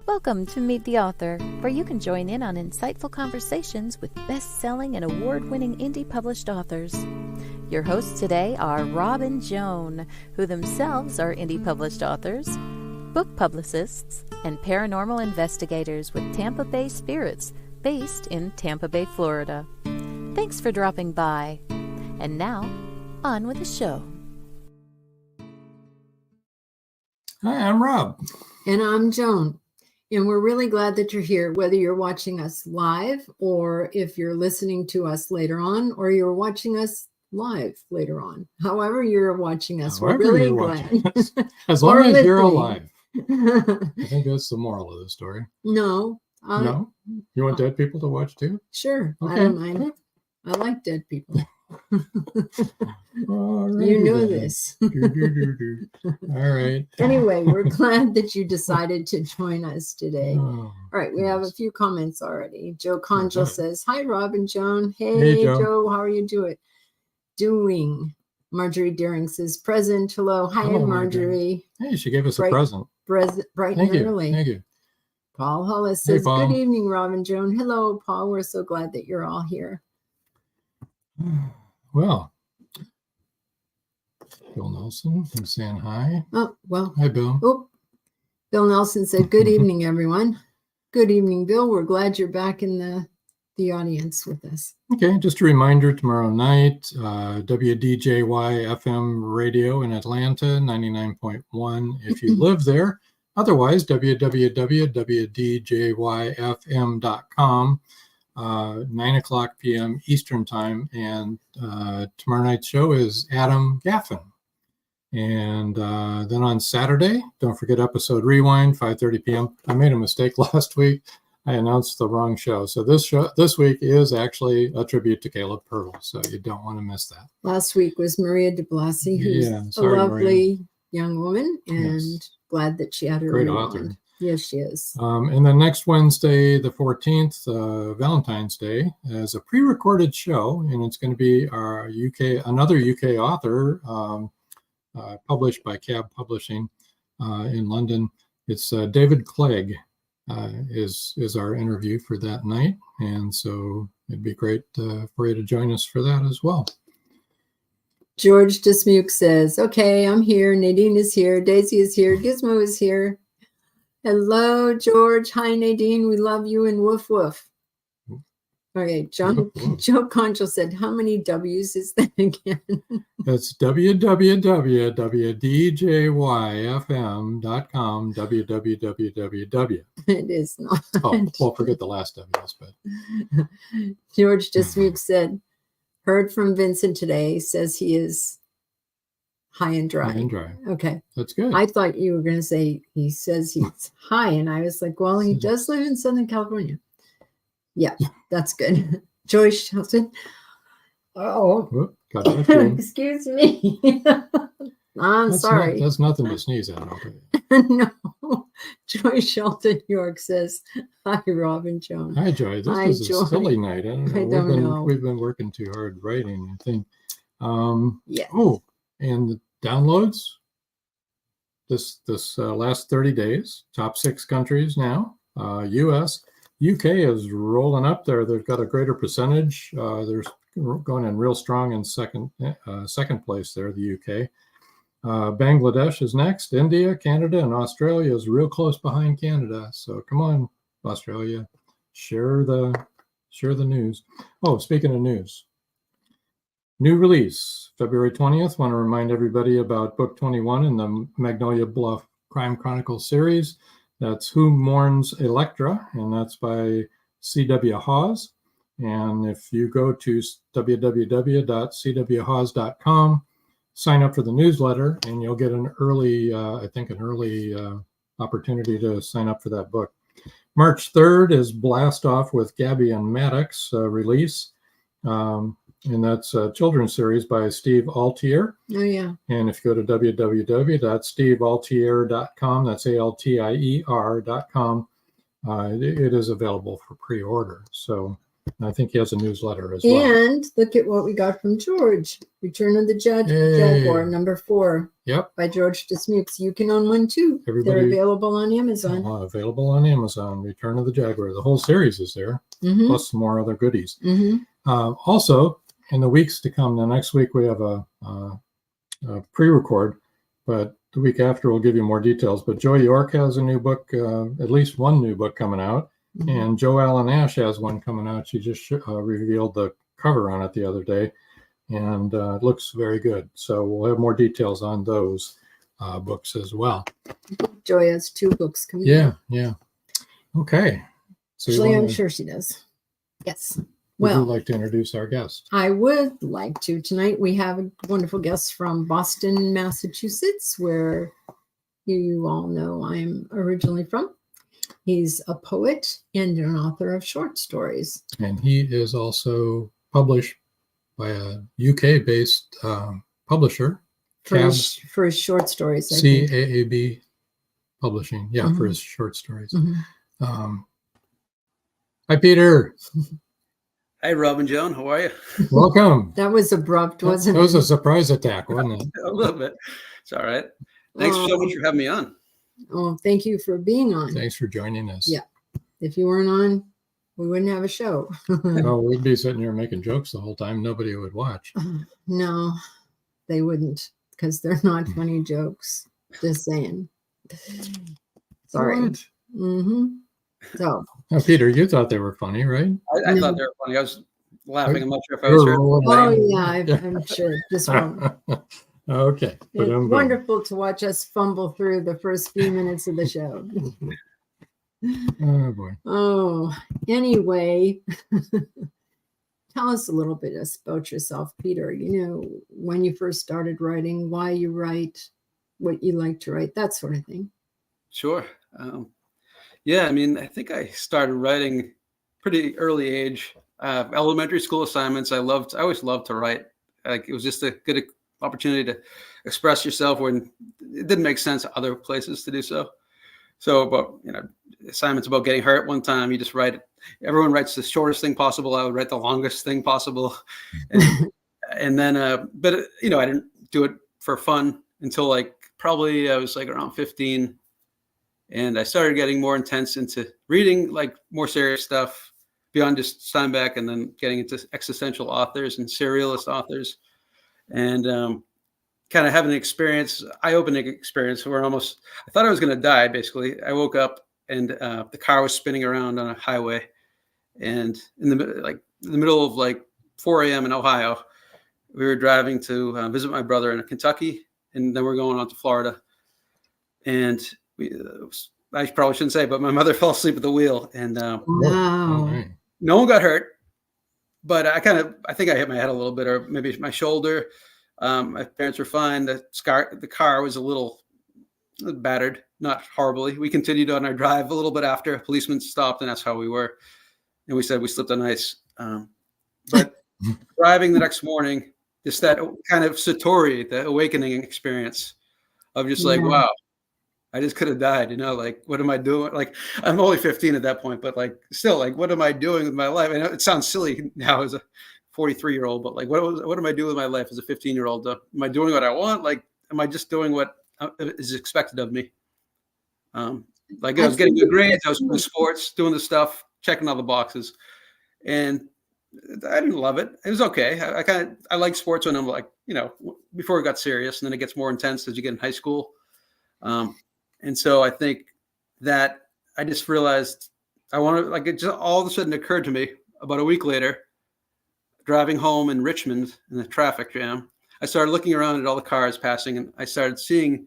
Welcome to Meet the Author, where you can join in on insightful conversations with best-selling and award-winning indie published authors. Your hosts today are Rob and Joan, who themselves are indie published authors, book publicists, and paranormal investigators with Tampa Bay Spirits, based in Tampa Bay, Florida. Thanks for dropping by. And now, on with the show. Hi, I'm Rob. And I'm Joan. And we're really glad that you're here, whether you're watching us live or if you're listening to us later on or you're watching us live later on. However you're watching us, we're really glad. As long as you're alive. I think that's the moral of the story. No. No? You want dead people to watch too? Sure. Okay. I don't mind. I like dead people. Alrighty, you know then. this. All right. Anyway, we're glad that you decided to join us today. Oh, All right, we have a few comments already. Joe Conjal Okay. says, hi, Rob and Joan. Hey, Joe. Joe, how are you doing? Marjorie Deering says, present. Hello. Hi, Hello, Marjorie. Hey, she gave us a Bright- present. Bright Thank and you. early. Thank you. Paul Hollis Hey, says, Paul. good evening, Rob and Joan. Hello, Paul. We're so glad that you're all here. Well, Bill Nelson is saying hi. Oh, well. Hi, Bill. Oh, Bill Nelson said, good evening, everyone. Good evening, Bill. We're glad you're back in the audience with us. Okay, just a reminder, tomorrow night, WDJY FM radio in Atlanta, 99.1 if you live there. Otherwise, www.wdjyfm.com, 9 o'clock p.m. Eastern Time. And tomorrow night's show is Adam Gaffin. And then on Saturday, don't forget episode Rewind, 5:30 p.m. I made a mistake last week. I announced the wrong show. So this week is actually a tribute to Caleb Purtle. So you don't want to miss that. Last week was Maria de Blasi, who's a sorry, lovely Maria. young woman, and Yes. glad that she had her Great rewind. author. Yes, she is. And then next Wednesday, the 14th, Valentine's Day, is a pre-recorded show, and it's going to be another UK author published by CAAB Publishing in London. It's David Clegg is our interview for that night, and so it'd be great for you to join us for that as well. George Dismuke says, okay, I'm here. Nadine is here. Daisy is here. Gizmo is here. Hello, George. Hi, Nadine. We love you and woof woof. Okay, Joe Conchal said, how many W's is that again? That's www.wdjyfm.com, www. It is not. Oh, well, forget the last W's, but. George Dismuke said, heard from Vincent today, says he is high and dry. High and dry. Okay. That's good. I thought you were going to say he says he's high, and I was like, well, he does live in Southern California. Yeah, that's good. Joyce Shelton. Oh, Whoop, got that too. excuse me. I'm sorry. That's nothing to sneeze at. Okay. No. Joyce Shelton York says, hi, Rob and Joan. Hi, Joy. This Hi, is Joy. a silly night. I don't know. I don't know. We've been working too hard writing, I think. Yeah. Oh, and the downloads this last 30 days, top 6 countries now, U.S., UK is rolling up there. They've got a greater percentage. They're going in real strong in second place there, the UK. Bangladesh is next. India, Canada, and Australia is real close behind Canada. So come on, Australia, share the news. Oh, speaking of news, new release February 20th. Want to remind everybody about book 21 in the Magnolia Bluff Crime Chronicles series. That's Who Mourns Electra, and that's by C.W. Hawes. And if you go to www.cwhawes.com, sign up for the newsletter, and you'll get an early opportunity to sign up for that book. March 3rd is Blast Off with Gabby and Maddox release. And that's a children's series by Steve Altier. Oh, yeah. And if you go to www.stevealtier.com, that's ALTIER.com, it is available for pre-order. So I think he has a newsletter as well. And look at what we got from George. Return of the Jaguar, number 4. Yep. By George Dismukes. You can own one too. They're available on Amazon. Available on Amazon. Return of the Jaguar. The whole series is there, plus some more other goodies. Also, in the weeks to come, the next week we have a pre-record, but the week after we'll give you more details. But Joy York has a new book, at least one new book coming out. And Joe Allen Ash has one coming out. She just revealed the cover on it the other day, and it looks very good. So we'll have more details on those books as well. Joy has 2 books coming out. Yeah. Okay. So actually, I'm sure she does. Yes. Would you like to introduce our guest? I would like to. Tonight we have a wonderful guest from Boston, Massachusetts, where you all know I'm originally from. He's a poet and an author of short stories. And he is also published by a UK-based publisher. For his short stories. CAAB Publishing. Yeah, for his short stories. Hi, Peter. Hi, Rob and Joan. How are you? Welcome. That was abrupt, wasn't it? It was a surprise attack, wasn't it? A little bit. It's all right. Thanks so much for having me on. Oh, thank you for being on. Thanks for joining us. Yeah. If you weren't on, we wouldn't have a show. No, we'd be sitting here making jokes the whole time. Nobody would watch. No, they wouldn't, because they're not funny jokes. Just saying. Sorry. What? So. Now, Peter, you thought they were funny, right? I thought they were funny. I was laughing. I'm not sure if I was hurt. Oh, yeah, I'm sure. Just wrong. Okay. It's wonderful to watch us fumble through the first few minutes of the show. Oh, boy. Oh, anyway, tell us a little bit about yourself, Peter. You know, when you first started writing, why you write, what you like to write, that sort of thing. Sure. Yeah, I mean, I think I started writing pretty early age. Elementary school assignments, I always loved to write. Like, it was just a good opportunity to express yourself when it didn't make sense other places to do so. So, about, assignments about getting hurt one time, you just write it. Everyone writes the shortest thing possible. I would write the longest thing possible. And then, but I didn't do it for fun until probably I was around 15. And I started getting more intense into reading more serious stuff beyond just Steinbeck, and then getting into existential authors and serialist authors. And kind of having an eye-opening experience where I thought I was going to die, basically. I woke up and the car was spinning around on a highway. And in the middle of 4 a.m. in Ohio, we were driving to visit my brother in Kentucky, and then we're going on to Florida. And I probably shouldn't say, but my mother fell asleep at the wheel, and no one got hurt. But I think I hit my head a little bit, or maybe my shoulder. My parents were fine. The car was a little battered, not horribly. We continued on our drive a little bit after a policeman stopped and asked how we were, and we said we slipped on ice. But driving the next morning, just that kind of satori, the awakening experience of just wow, I just could have died, what am I doing? I'm only 15 at that point, but still, what am I doing with my life? I know it sounds silly now as a 43-year-old, but what am I doing with my life as a 15-year-old? Am I doing what I want? Am I just doing what is expected of me? I was getting good grades. I was doing sports, doing the stuff, checking all the boxes. And I didn't love it. It was okay. I like sports when I'm before it got serious, and then it gets more intense as you get in high school. And so I think that I just realized I wanted, it just all of a sudden occurred to me about a week later, driving home in Richmond in the traffic jam. I started looking around at all the cars passing, and I started seeing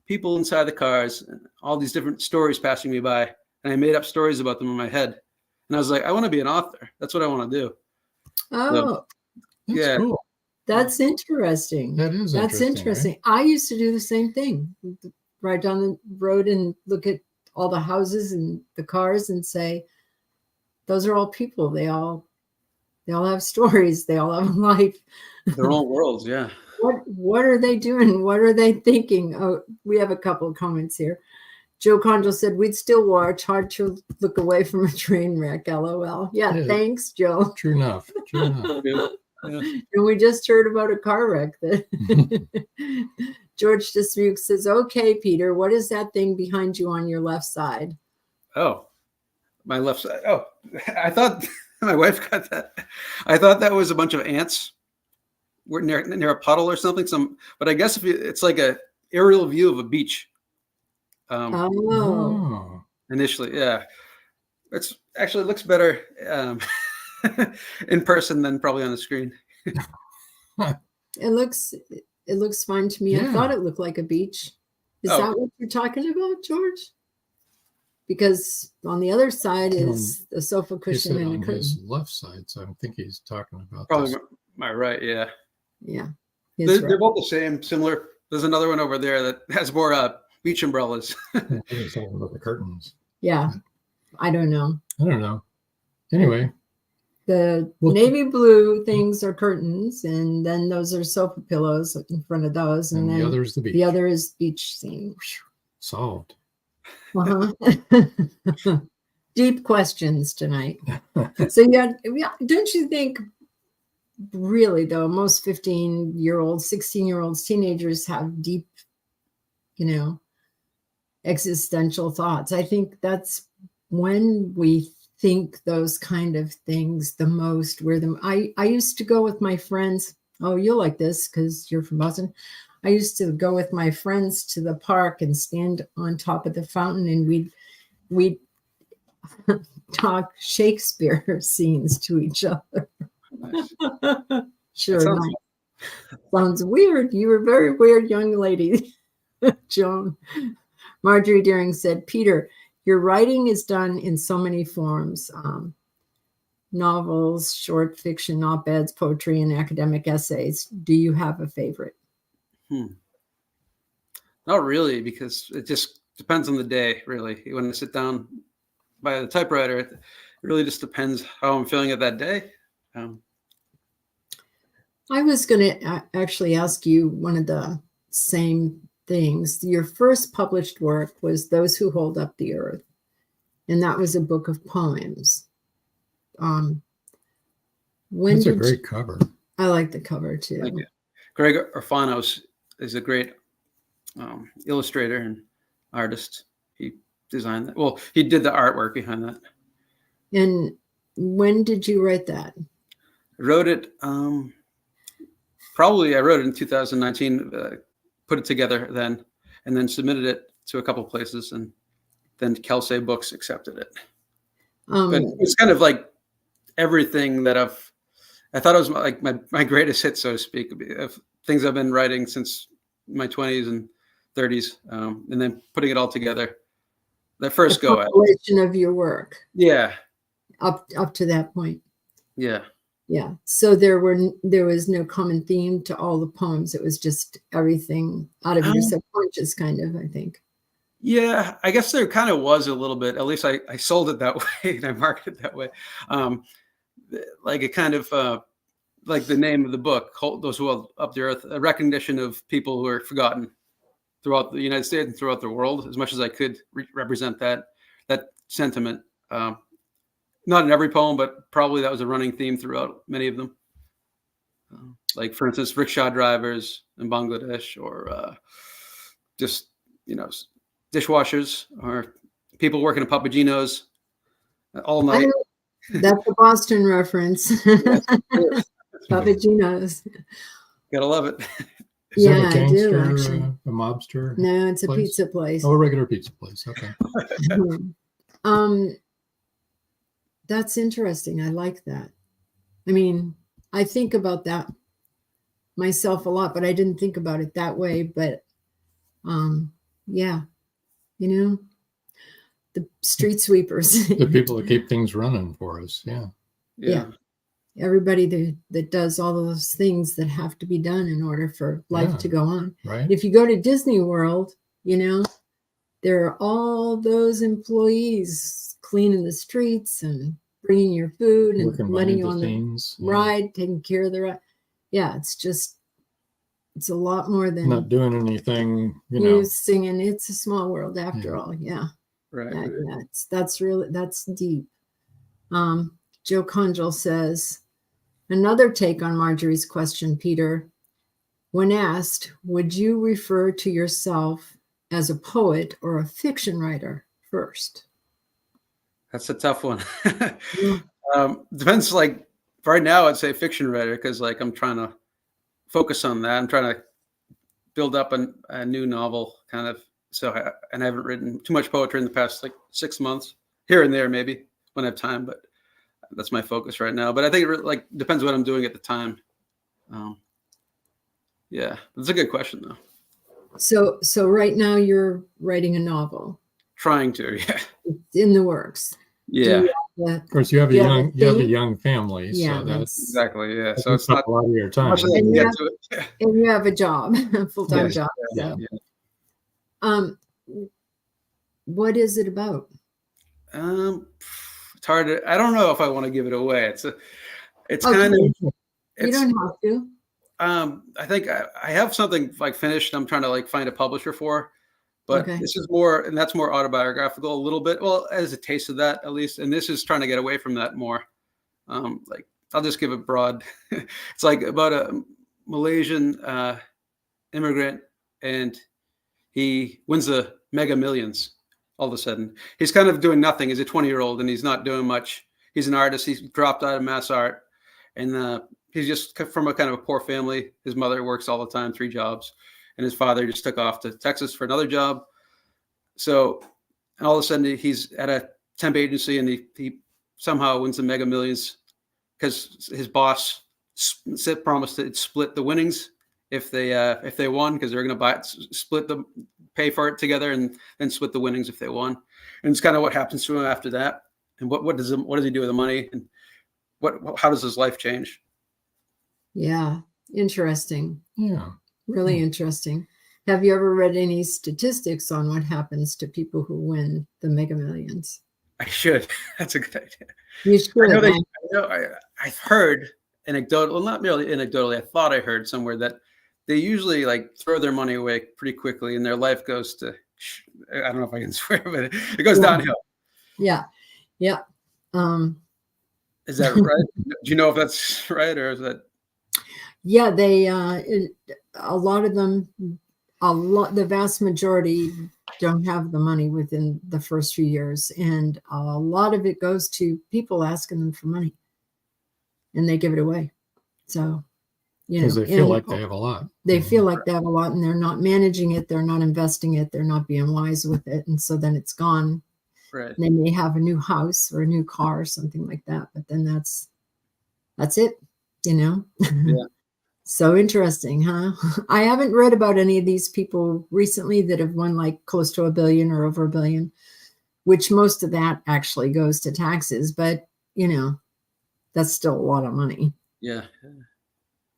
people inside the cars, and all these different stories passing me by. And I made up stories about them in my head. And I was like, I want to be an author. That's what I want to do. Oh, so, yeah. Cool. That's interesting. That's interesting. Right? I used to do the same thing. Ride down the road and look at all the houses and the cars and say, those are all people. They all have stories. They all have a life. Their own worlds. Yeah. What are they doing? What are they thinking? Oh, we have a couple of comments here. Joe Condell said, we'd still watch. Hard to look away from a train wreck, LOL. Yeah, thanks, Joe. True enough. True enough. Yeah. And we just heard about a car wreck. George Dismuke says, okay, Peter, what is that thing behind you on your left side? Oh, my left side. Oh, I thought my wife got that. I thought that was a bunch of ants. We're near a puddle or something. But I guess it's like a aerial view of a beach. Initially, yeah. It's actually looks better in person than probably on the screen. It looks fine to me. Yeah. I thought it looked like a beach. Is Oh. that what you're talking about, George? Because on the other side is a sofa He cushion said and a on curtain. his left side, so I think he's talking about Probably this. my right, yeah. Yeah. They're both the same, similar. There's another one over there that has more beach umbrellas. He's talking about the curtains. Yeah. I don't know. I don't know. Anyway, The navy blue things are curtains, and then those are sofa pillows in front of those. And then the other is the beach. the other is beach scene. Solved. Uh-huh. Deep questions tonight. So yeah, don't you think really though, most 15-year-olds, 16-year-olds, teenagers have deep, existential thoughts. I think that's when we think those kind of things the most. I used to go with my friends. Oh, you'll like this because you're from Boston. I used to go with my friends to the park and stand on top of the fountain, and we'd talk Shakespeare scenes to each other. Nice. Sure. Sounds Sounds weird. You were a very weird young lady, Joan. Marjorie Deering said, Peter, your writing is done in so many forms. Novels, short fiction, op-eds, poetry, and academic essays. Do you have a favorite? Not really, because it just depends on the day, really. When I sit down by the typewriter, it really just depends how I'm feeling at that day. I was going to actually ask you one of the same things. Your first published work was Those Who Hold Up the Earth, and that was a book of poems. That's a great cover. I like the cover too. Thank you. Greg Orfanos is a great illustrator and artist. He designed that. Well, he did the artwork behind that. And when did you write that? I wrote it probably in 2019, put it together then, and then submitted it to a couple places, and then Kelsay Books accepted it. But it's kind of like everything that I thought it was like my greatest hit, so to speak, of things I've been writing since my 20s and 30s, and then putting it all together. That first go at compilation of your work. Yeah. Up to that point. Yeah. Yeah. So there was no common theme to all the poems. It was just everything out of your subconscious, kind of, I think. Yeah, I guess there kind of was a little bit. At least I sold it that way and I marketed it that way. Like a kind of like the name of the book, Those Who Hold Up the Earth, a recognition of people who are forgotten throughout the United States and throughout the world, as much as I could represent that sentiment. Not in every poem, but probably that was a running theme throughout many of them. Like, for instance, rickshaw drivers in Bangladesh, or just, dishwashers, or people working at Papagenos all night. That's a Boston reference. Papagenos. Gotta love it. Is that Yeah, a I do, gangster, actually. a mobster? No, it's a place? pizza place. Oh, a regular pizza place. Okay. That's interesting. I like that. I mean, I think about that myself a lot, but I didn't think about it that way. But yeah, the street sweepers. The people that keep things running for us. Yeah. Yeah. Everybody that does all those things that have to be done in order for life to go on. Right. If you go to Disney World, there are all those employees cleaning the streets and bringing your food and letting you on the ride, taking care of the ride. Yeah, it's just, It's a lot more than not doing anything, you know. Singing "It's a Small World" after all. Yeah. Right. Yeah, that's deep. Joe Conjal says, another take on Marjorie's question, Peter. When asked, would you refer to yourself as a poet or a fiction writer first? That's a tough one. Depends. Like right now, I'd say fiction writer because like I'm trying to focus on that. I'm trying to build up a new novel, kind of. So I haven't written too much poetry in the past like 6 months, here and there maybe when I have time. But that's my focus right now. But I think it like depends what I'm doing at the time. Yeah, that's a good question though. So right now you're writing a novel. Trying to, yeah. It's in the works. Yeah. Of course, you have a young family. Yeah, so that's exactly. Yeah. that So it's takes up not a lot of your time. much that I can get to it. Yeah. And you have a job, a full-time job. Yeah. So. What is it about? It's hard to. I don't know if I want to give it away. It's Okay. kind of. You don't have to. I think I have something like finished. I'm trying to like find a publisher for, but Okay. this is more, and that's more autobiographical a little bit. Well, as a taste of that at least, and this is trying to get away from that more. Like I'll just give it broad. It's like about a Malaysian immigrant, and he wins the Mega Millions. All of a sudden, he's kind of doing nothing. He's a 20-year-old, and he's not doing much. He's an artist. He's dropped out of mass art, and he's just from a kind of a poor family. His mother works all the time, 3 jobs, and his father just took off to Texas for another job. So, and all of a sudden, he's at a temp agency, and he somehow wins the Mega Millions because his boss promised to split the winnings if they won, because they're going to pay for it together and then split the winnings if they won. And it's kind of what happens to him after that. And what does he do with the money, and how does his life change? Yeah. Interesting. Yeah. Really interesting. Have you ever read any statistics on what happens to people who win the Mega Millions? I should. That's a good idea. You should. I've heard anecdotal, well, not merely anecdotally. I thought I heard somewhere that they usually like throw their money away pretty quickly, and their life goes to, I don't know if I can swear, but it goes downhill. Yeah. Yeah. Is that right? Do you know if that's right, or is that? Yeah, a lot of them, the vast majority don't have the money within the first few years. And a lot of it goes to people asking them for money, and they give it away. So, Because they feel like they have a lot. They feel like they have a lot, and they're not managing it. They're not investing it. They're not being wise with it. And so then it's gone. Right. They may have a new house or a new car or something like that, but then that's it, Yeah. So interesting, huh? I haven't read about any of these people recently that have won like close to $1 billion or over $1 billion, which most of that actually goes to taxes, but that's still a lot of money. Yeah.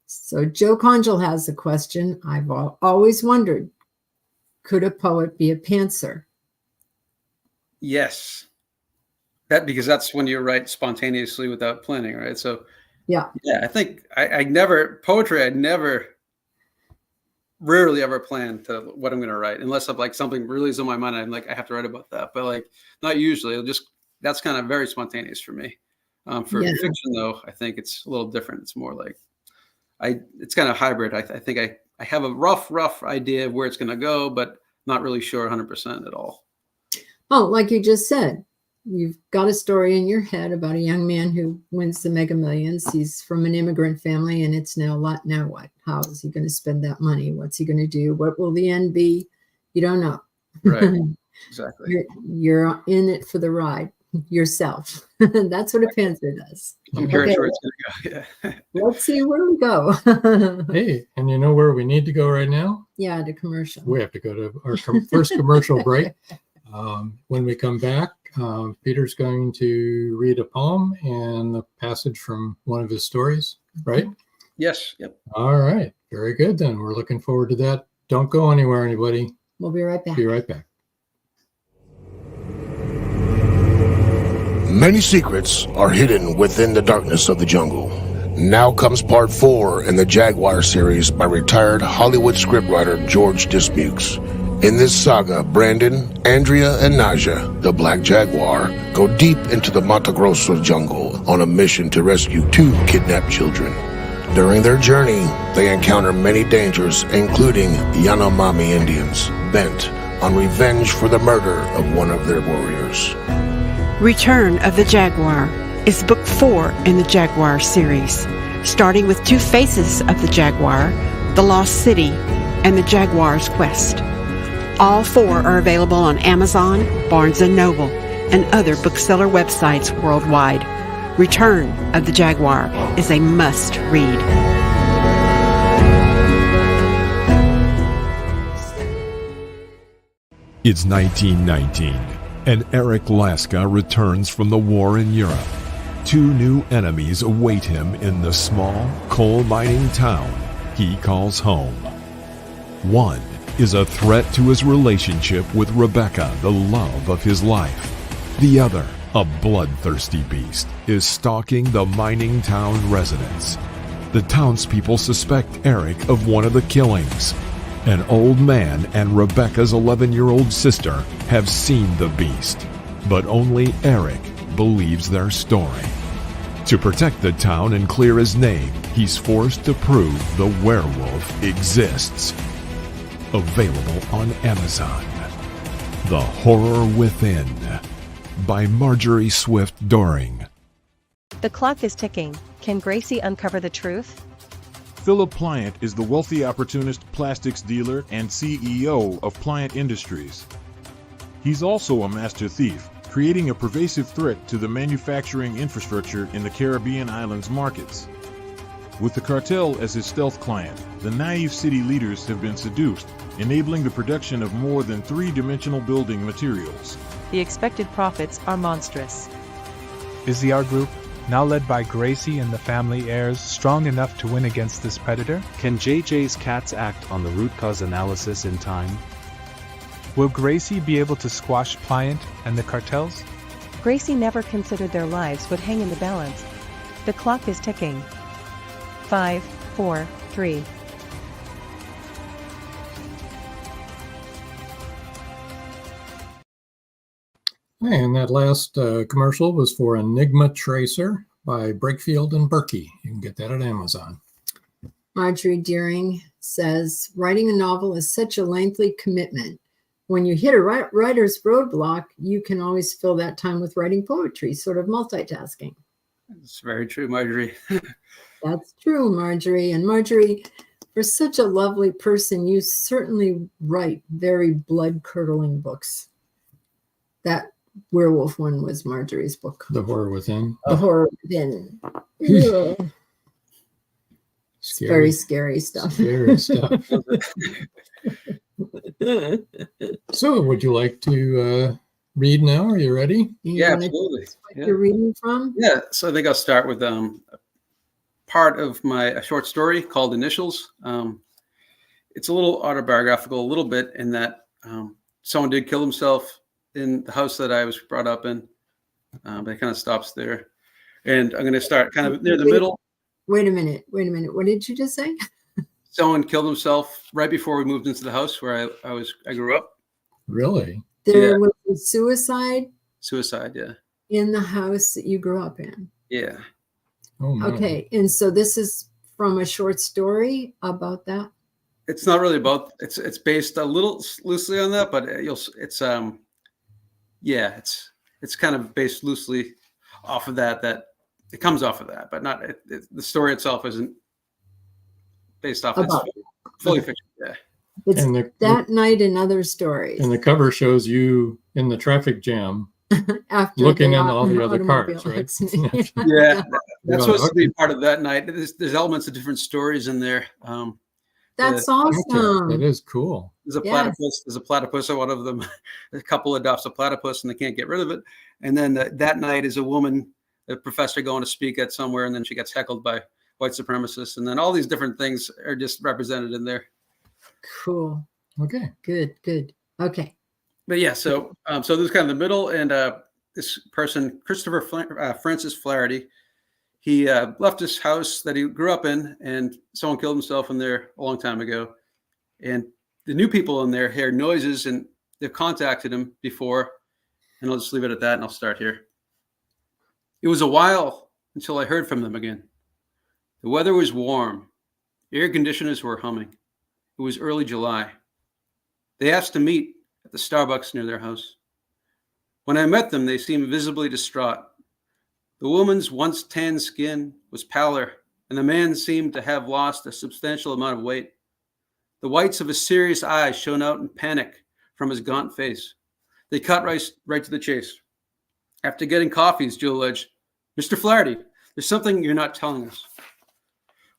So Joe Conjal has a question. I've always wondered, could a poet be a pantser? Yes. Because that's when you write spontaneously without planning, right? So yeah, I think I rarely ever plan to what I'm going to write, unless I'm like something really is in my mind. I'm like, I have to write about that, but like not usually. That's kind of very spontaneous for me. For fiction though, I think it's a little different. It's more like it's kind of hybrid. I think I have a rough idea of where it's going to go, but not really sure 100% at all. Oh, like you just said, you've got a story in your head about a young man who wins the Mega Millions. He's from an immigrant family, and it's now what? How is he going to spend that money? What's he going to do? What will the end be? You don't know. Right. Exactly. You're in it for the ride yourself. That's what a pantser does. I'm curious where it's going to go. Yeah. Let's see where we go. Hey, and you know where we need to go right now? Yeah, the commercial. We have to go to our first commercial break. When we come back, Peter's going to read a poem and a passage from one of his stories, right? Yes. Yep. All right. Very good then. We're looking forward to that. Don't go anywhere, anybody. We'll be right back. Be right back. Many secrets are hidden within the darkness of the jungle. Now comes part 4 in the Jaguar series by retired Hollywood scriptwriter George Dismukes. In this saga, Brandon, Andrea, and Naja, the Black Jaguar, go deep into the Mato Grosso jungle on a mission to rescue 2 kidnapped children. During their journey, they encounter many dangers, including Yanomami Indians, bent on revenge for the murder of one of their warriors. Return of the Jaguar is book 4 in the Jaguar series, starting with 2 faces of the Jaguar, the Lost City, and the Jaguar's Quest. All 4 are available on Amazon, Barnes & Noble, and other bookseller websites worldwide. Return of the Jaguar is a must-read. It's 1919, and Eric Laska returns from the war in Europe. 2 new enemies await him in the small coal mining town he calls home. One is a threat to his relationship with Rebecca, the love of his life. The other, a bloodthirsty beast, is stalking the mining town residents. The townspeople suspect Eric of one of the killings. An old man and Rebecca's 11-year-old sister have seen the beast, but only Eric believes their story. To protect the town and clear his name, he's forced to prove the werewolf exists. Available on Amazon. The Horror Within by Marjorie Swift Doring. The clock is ticking. Can Gracie uncover the truth? Philip Pliant is the wealthy opportunist plastics dealer and CEO of Pliant Industries. He's also a master thief, creating a pervasive threat to the manufacturing infrastructure in the Caribbean islands markets. With the cartel as his stealth client, the naive city leaders have been seduced, enabling the production of more than 3-dimensional building materials. The expected profits are monstrous. Is the R Group, now led by Gracie and the family heirs, strong enough to win against this predator? Can JJ's cats act on the root cause analysis in time? Will Gracie be able to squash Pliant and the cartels? Gracie never considered their lives would hang in the balance. The clock is ticking. 5, 4, 3. And that last commercial was for Enigma Tracer by Brakefield and Berkey. You can get that at Amazon. Marjorie Deering says, writing a novel is such a lengthy commitment. When you hit a writer's roadblock, you can always fill that time with writing poetry, sort of multitasking. It's very true, Marjorie. That's true, Marjorie. And Marjorie, for such a lovely person, you certainly write very blood-curdling books. That werewolf one was Marjorie's book. The Horror Within. The Horror Within. Scary. Very scary stuff. Scary stuff. So, would you like to read now? Are you ready? Yeah, absolutely. Yeah. You're reading from? Yeah, so I think I'll start with part of a short story called Initials. It's a little autobiographical, a little bit, in that someone did kill himself in the house that I was brought up in, but it kind of stops there. And I'm going to start kind of near the middle. Wait a minute. What did you just say? Someone killed himself right before we moved into the house where I grew up. Really? There was a suicide? Suicide, yeah. In the house that you grew up in? Yeah. Oh, my. Okay, and so this is from a short story about that? It's not really about, it's based a little loosely on that, but it's kind of based loosely off of that it comes off of that, but not the story itself isn't based off. It's fully fiction. Yeah. It's that night and other stories. And the cover shows you in the traffic jam after looking at all the other cars, right? Yeah, that's supposed to be part of that night. There's elements of different stories in there. That's awesome. That is cool. There's a platypus. There's a platypus. One of them, a couple adopts a platypus and they can't get rid of it. And then that night is a woman, a professor going to speak at somewhere, and then she gets heckled by white supremacists. And then all these different things are just represented in there. Cool. Okay. Good. Okay. But yeah, so this is kind of the middle, and this person, Christopher Francis Flaherty, He left his house that he grew up in, and someone killed himself in there a long time ago. And the new people in there heard noises, and they've contacted him before. And I'll just leave it at that, and I'll start here. It was a while until I heard from them again. The weather was warm. Air conditioners were humming. It was early July. They asked to meet at the Starbucks near their house. When I met them, they seemed visibly distraught. The woman's once tan skin was pallor, and the man seemed to have lost a substantial amount of weight. The whites of his serious eyes shone out in panic from his gaunt face. They cut right to the chase. After getting coffees, Jill alleged, "Mr. Flaherty, there's something you're not telling us."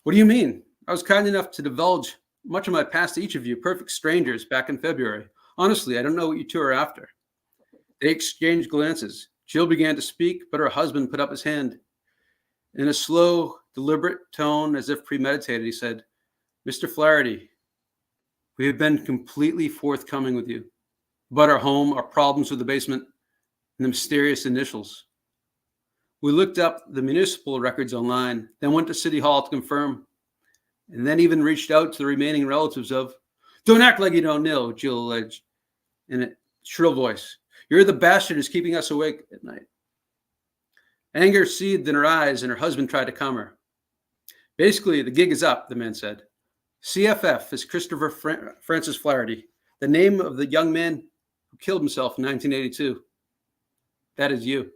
"What do you mean? I was kind enough to divulge much of my past to each of you, perfect strangers, back in February. Honestly, I don't know what you two are after." They exchanged glances. Jill began to speak, but her husband put up his hand. In a slow, deliberate tone, as if premeditated, he said, "Mr. Flaherty, we have been completely forthcoming with you about our home, our problems with the basement, and the mysterious initials. We looked up the municipal records online, then went to City Hall to confirm, and then even reached out to the remaining relatives of—" "Don't act like you don't know," Jill alleged in a shrill voice. "You're the bastard who's keeping us awake at night." Anger seethed in her eyes, and her husband tried to calm her. "Basically, the gig is up," the man said. "CFF is Christopher Francis Flaherty, the name of the young man who killed himself in 1982. That is you."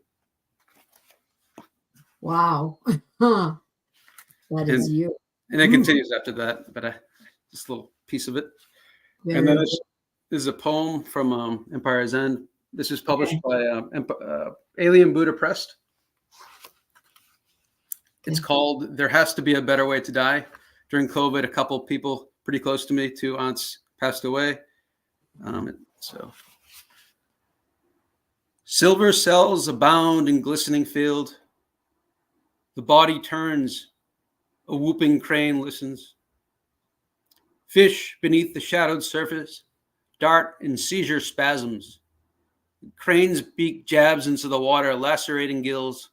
Wow. That is you. And it continues after that, but just a little piece of it. Very And then this is a poem from Empire's End. This is published by Alien Buddha Press. It's called "There Has to Be a Better Way to Die." During COVID, a couple of people pretty close to me, 2 aunts, passed away. Silver cells abound in glistening field. The body turns, a whooping crane listens. Fish beneath the shadowed surface dart in seizure spasms. Crane's beak jabs into the water, lacerating gills.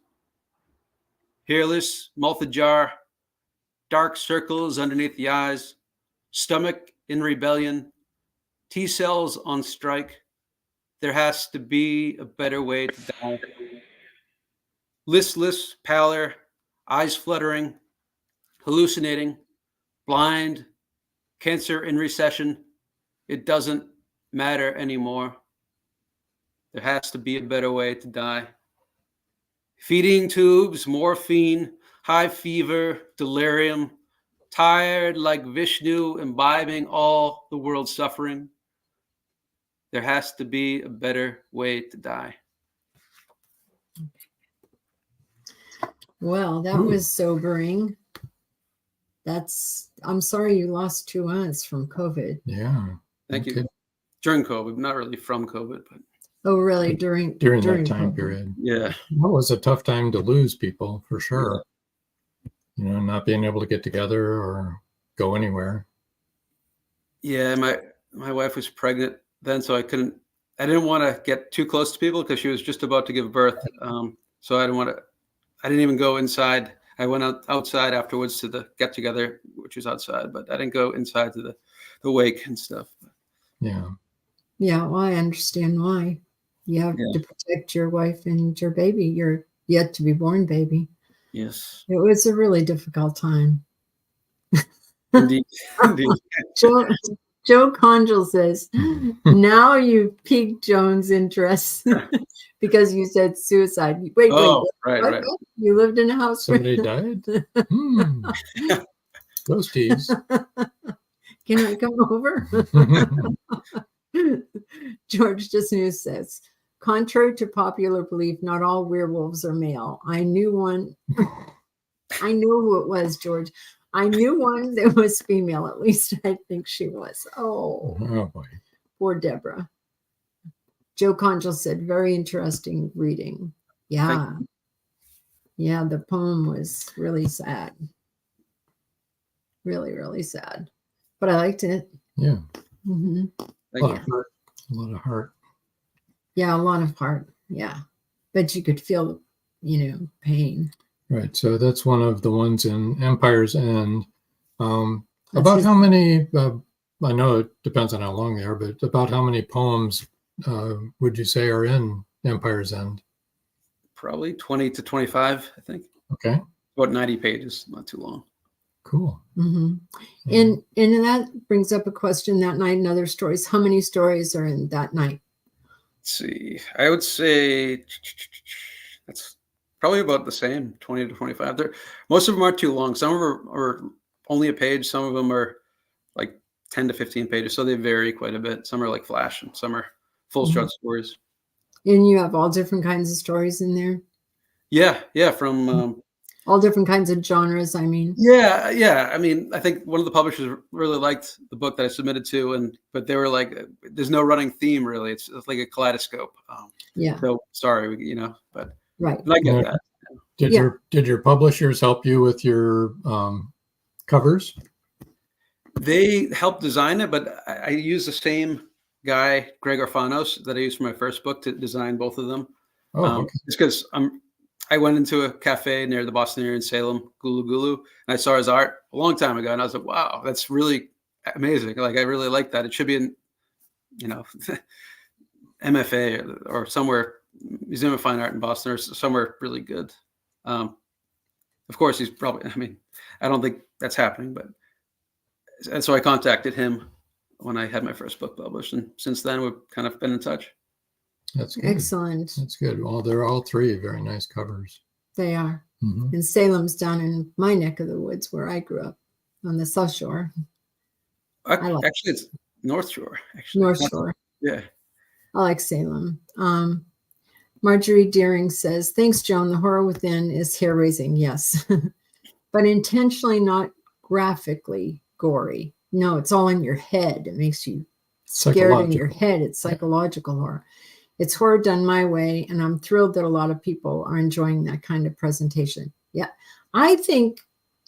Hairless, mouth ajar, dark circles underneath the eyes, stomach in rebellion, T-cells on strike. There has to be a better way to die. Listless, pallor, eyes fluttering, hallucinating, blind, cancer in recession. It doesn't matter anymore. There has to be a better way to die. Feeding tubes, morphine, high fever, delirium, tired like Vishnu, imbibing all the world's suffering. There has to be a better way to die. Well, that was sobering. I'm sorry you lost 2 aunts from COVID. Yeah. Thank you. During COVID, not really from COVID, but. Oh, really? During that time COVID. period. Yeah. That was a tough time to lose people, for sure. You know, not being able to get together or go anywhere. Yeah, my wife was pregnant then, so I didn't want to get too close to people because she was just about to give birth. So I didn't even go inside. I went outside afterwards to the get together, which was outside, but I didn't go inside to the wake and stuff. Yeah. Yeah, well, I understand why. You have to protect your wife and your baby, your yet to be born baby. Yes. It was a really difficult time. Indeed. Joe Conjal says, "Now you piqued Joan's interest because you said suicide." Wait. Right. You lived in a house. Somebody died? Ghosties. Can I come over? George Disnew says, "Contrary to popular belief, not all werewolves are male. I knew one. I knew who it was, George. I knew one that was female. At least I think she was." Oh boy. Poor Deborah. Joe Conjal said, "Very interesting reading." Yeah. Yeah, the poem was really sad. Really, really sad. But I liked it. Yeah. Mm-hmm. A lot of heart. Yeah, a lot of heart. Yeah. But you could feel, pain. Right. So that's one of the ones in Empire's End. About how many, I know it depends on how long they are, but about how many poems would you say are in Empire's End? Probably 20 to 25, I think. Okay. About 90 pages, not too long. Cool. Mm-hmm. And that brings up a question, That Night and Other Stories. How many stories are in That Night? Let's see. I would say that's probably about the same, 20 to 25. Most of them aren't too long. Some of them are only a page. Some of them are like 10 to 15 pages. So they vary quite a bit. Some are like flash and some are full short stories. And you have all different kinds of stories in there? Yeah. From all different kinds of genres, I mean. Yeah. I mean, I think one of the publishers really liked the book that I submitted to, but they were like, "There's no running theme, really. It's like a kaleidoscope." So sorry, but right. I get that. Did your publishers help you with your covers? They helped design it, but I used the same guy, Greg Orfanos, that I used for my first book to design both of them. Okay. It's because I went into a cafe near the Boston area in Salem, Gulu Gulu, and I saw his art a long time ago, and I was like, "Wow, that's really amazing! Like, I really like that. It should be in, MFA or somewhere, Museum of Fine Art in Boston, or somewhere really good." Of course, he's probably. I mean, I don't think that's happening, and so I contacted him when I had my first book published, and since then we've kind of been in touch. That's good. Excellent. That's good. Well, they're all three very nice covers. They are. Mm-hmm. And Salem's down in my neck of the woods where I grew up on the South Shore. Actually, it's North Shore. Actually, North Shore. Yeah. I like Salem. Marjorie Deering says, "Thanks, Joan. The horror within is hair-raising, yes, but intentionally not graphically gory. No, it's all in your head. It makes you scared in your head. It's psychological horror. It's horror done my way, and I'm thrilled that a lot of people are enjoying that kind of presentation." Yeah, I think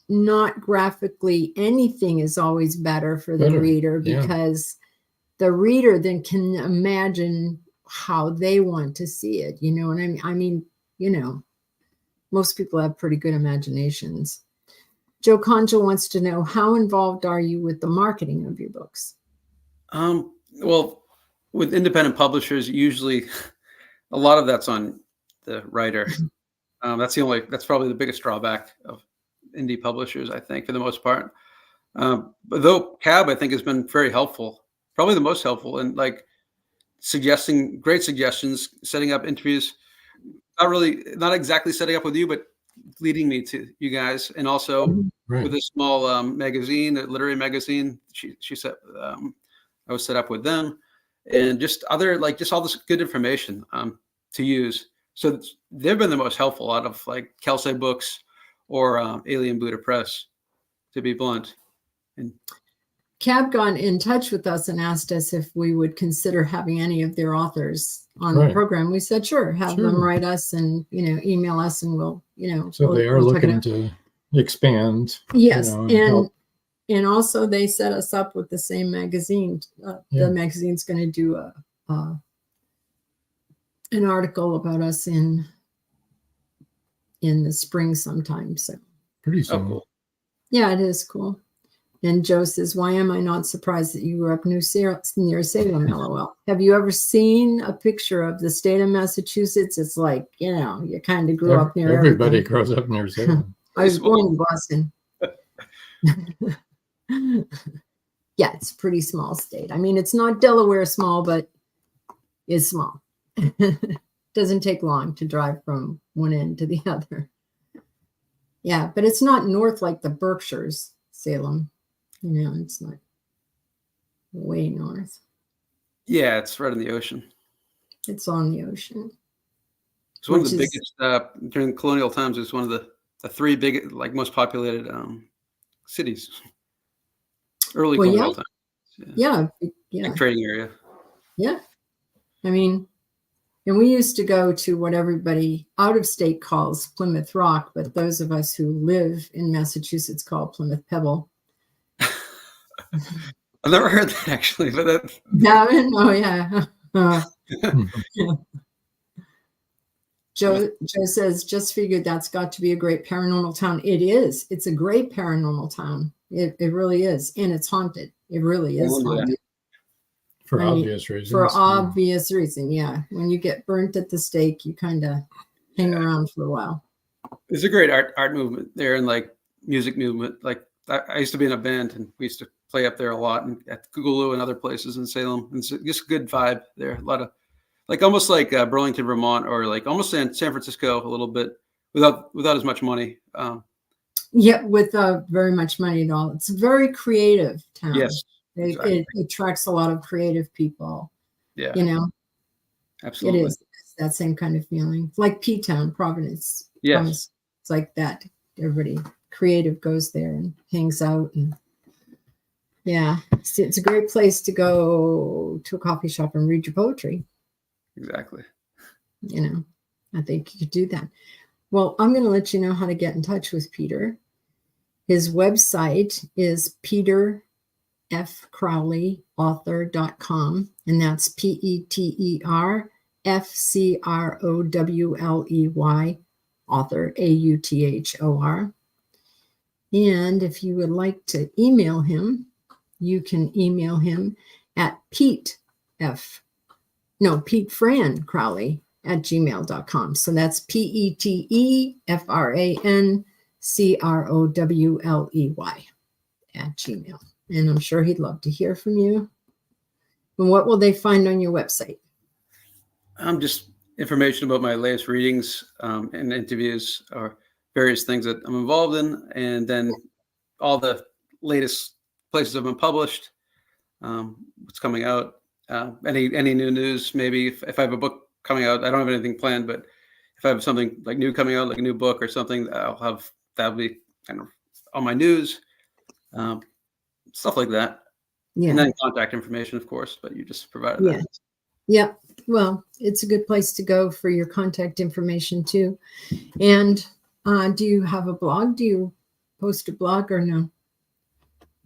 not graphically anything is always better for the reader, because the reader then can imagine how they want to see it. You know what I mean? I mean, most people have pretty good imaginations. Joe Conjo wants to know, how involved are you with the marketing of your books? Well, with independent publishers, usually a lot of that's on the writer. That's probably the biggest drawback of indie publishers, I think, for the most part. But though CAAB, I think, has been very helpful, probably the most helpful, in like suggesting great suggestions, setting up interviews, not exactly setting up with you, but leading me to you guys. And also with a small magazine, a literary magazine, she said, I was set up with them, and just all this good information to use. So they've been the most helpful out of like Kelsay Books or Alien Buddha Press, to be blunt. And CAAB got in touch with us and asked us if we would consider having any of their authors on the program. We said, sure, have them write us and, email us, and we'll, So they are looking to expand. Yes. And also they set us up with the same magazine. The magazine's going to do an article about us in the spring sometime. So pretty soon. Cool. Yeah, it is cool. And Joe says, why am I not surprised that you grew up near Salem, LOL? Have you ever seen a picture of the state of Massachusetts? It's like, you kind of grew up near everybody everything. grows up near Salem. I was born in Boston. Yeah, it's a pretty small state. I mean, it's not Delaware small, but it's small. Doesn't take long to drive from one end to the other. Yeah, but it's not north like the Berkshires, Salem. It's not way north. Yeah, it's right on the ocean. It's on the ocean. It's one of the biggest during colonial times. It's one of the three big, most populated cities. Early colonial times. Yeah. Big trading area. Yeah. I mean, and we used to go to what everybody out of state calls Plymouth Rock, but those of us who live in Massachusetts call Plymouth Pebble. I've never heard that, actually, but that. Yeah. Joe says, just figured that's got to be a great paranormal town. It is. It's a great paranormal town. It really is. And it's haunted. It really is haunted. For obvious reasons. For obvious reason, yeah. When you get burnt at the stake, you kind of hang around for a while. There's a great art movement there, and like music movement. Like I used to be in a band, and we used to play up there a lot, and at Gulu and other places in Salem. And it's just a good vibe there. A lot of almost like Burlington, Vermont, or like almost San Francisco a little bit without as much money. Without very much money at all. It's a very creative town. Yes. It attracts a lot of creative people. Yeah. Absolutely. It is. It's that same kind of feeling. Like P-Town, Providence. Yes. It's like that. Everybody creative goes there and hangs out. And yeah, it's a great place to go to a coffee shop and read your poetry. Exactly. I think you could do that. Well, I'm going to let you know how to get in touch with Peter. His website is peterfcrowleyauthor.com, and that's PeterFcrowley author, AUTHOR. And if you would like to email him, you can email him at PeteFran@gmail.com. So that's PeterFranCrowley@gmail. And I'm sure he'd love to hear from you. And what will they find on your website? Just information about my latest readings and interviews, or various things that I'm involved in, and then all the latest places I've been published, what's coming out, any new news. Maybe if I have a book coming out, I don't have anything planned, but if I have something like new coming out, like a new book or something, that'll be kind of on my news, stuff like that. Yeah. And then contact information, of course, but you just provided that. Yeah. Well, it's a good place to go for your contact information too. And do you have a blog? Do you post a blog or no?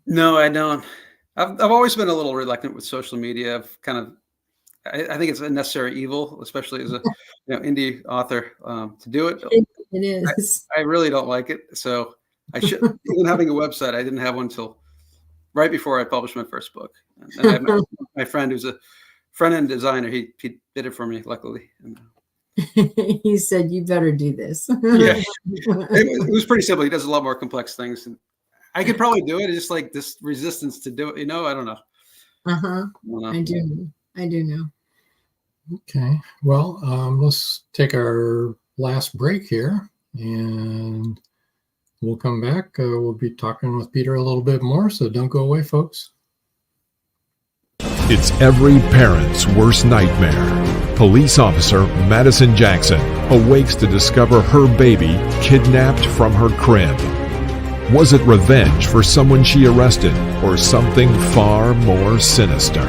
No, I don't. I've always been a little reluctant with social media. I think it's a necessary evil, especially as a indie author, to do it. It is. I really don't like it. So I should, even having a website, I didn't have one until right before I published my first book. And I have my friend who's a front-end designer. He did it for me, luckily. He said, "You better do this." Yeah, it was pretty simple. He does a lot more complex things, and I could probably do it. It's just like this resistance to do it. I don't know. I do know. Okay. Well, let's take our last break here, and we'll come back. We'll be talking with Peter a little bit more, so don't go away, folks. It's every parent's worst nightmare. Police officer Madison Jackson awakes to discover her baby kidnapped from her crib. Was it revenge for someone she arrested, or something far more sinister?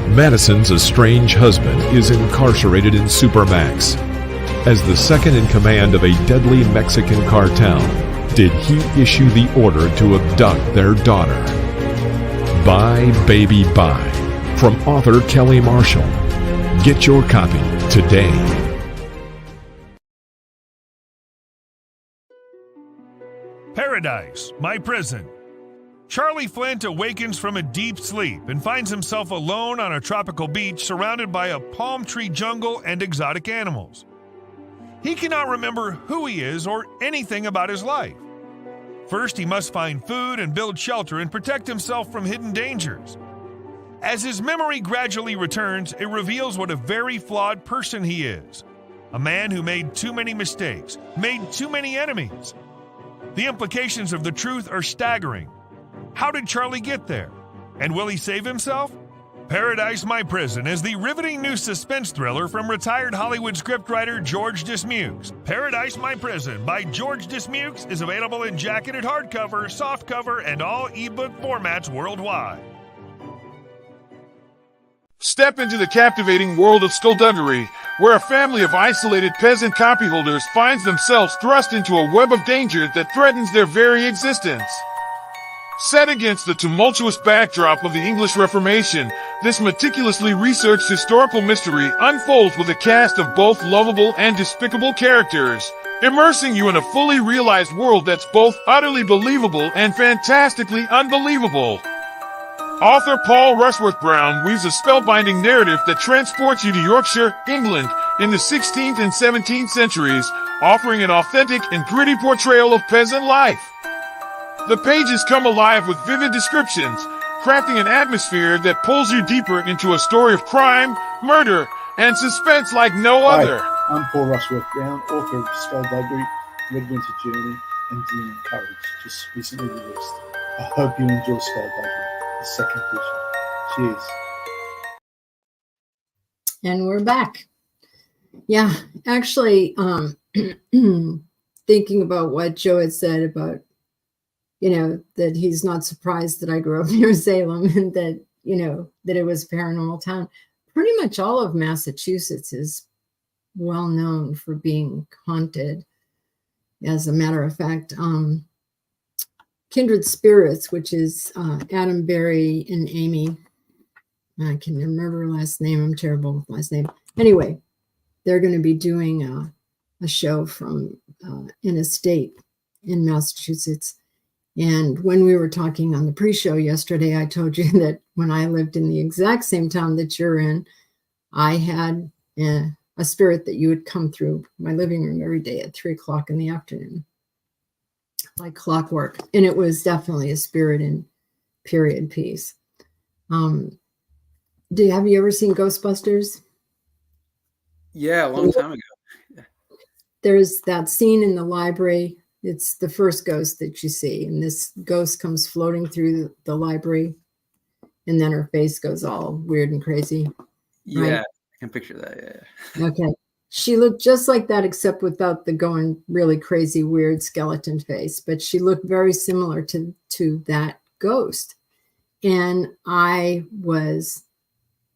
Madison's estranged husband is incarcerated in Supermax. As the second in command of a deadly Mexican cartel, did he issue the order to abduct their daughter? Bye, Baby, Bye, from author Kelly Marshall. Get your copy today. Paradise, My Prison. Charlie Flint awakens from a deep sleep and finds himself alone on a tropical beach surrounded by a palm tree jungle and exotic animals. He cannot remember who he is or anything about his life. First, he must find food and build shelter and protect himself from hidden dangers. As his memory gradually returns, it reveals what a very flawed person he is. A man who made too many mistakes, made too many enemies. The implications of the truth are staggering. How did Charlie get there? And will he save himself? Paradise, My Prison is the riveting new suspense thriller from retired Hollywood scriptwriter George Dismukes. Paradise, My Prison by George Dismukes is available in jacketed hardcover, softcover, and all ebook formats worldwide. Step into the captivating world of skullduggery, where a family of isolated peasant copyholders finds themselves thrust into a web of danger that threatens their very existence. Set against the tumultuous backdrop of the English Reformation, This meticulously researched historical mystery unfolds with a cast of both lovable and despicable characters, immersing you in a fully realized world that's both utterly believable and fantastically unbelievable. Author Paul Rushworth Brown weaves a spellbinding narrative that transports you to Yorkshire, England, in the 16th and 17th centuries, offering an authentic and gritty portrayal of peasant life. The pages come alive with vivid descriptions, crafting an atmosphere that pulls you deeper into a story of crime, murder, and suspense like no other. Hi, I'm Paul Rushworth Brown, author of Skullduggery, Red Winter Journey, and Demon Courage, just recently released. I hope you enjoy Skullduggery, the second edition. Cheers. And we're back. Yeah, actually, thinking about what Joe had said about, that he's not surprised that I grew up near Salem and that, that it was a paranormal town. Pretty much all of Massachusetts is well known for being haunted. As a matter of fact, Kindred Spirits, which is Adam, Barry, and Amy. I can remember her last name. I'm terrible with last name. Anyway, they're going to be doing a show from an estate in Massachusetts. And when we were talking on the pre-show yesterday, I told you that when I lived in the exact same town that you're in, I had a spirit that you would come through my living room every day at 3 o'clock in the afternoon, like clockwork. And it was definitely a spirit in period piece. Have you ever seen Ghostbusters? Yeah, a long time ago. There's that scene in the library. It's the first ghost that you see. And this ghost comes floating through the library. And then her face goes all weird and crazy. Yeah, right? I can picture that. Yeah. Okay. She looked just like that, except without the going really crazy, weird skeleton face. But she looked very similar to that ghost. And I was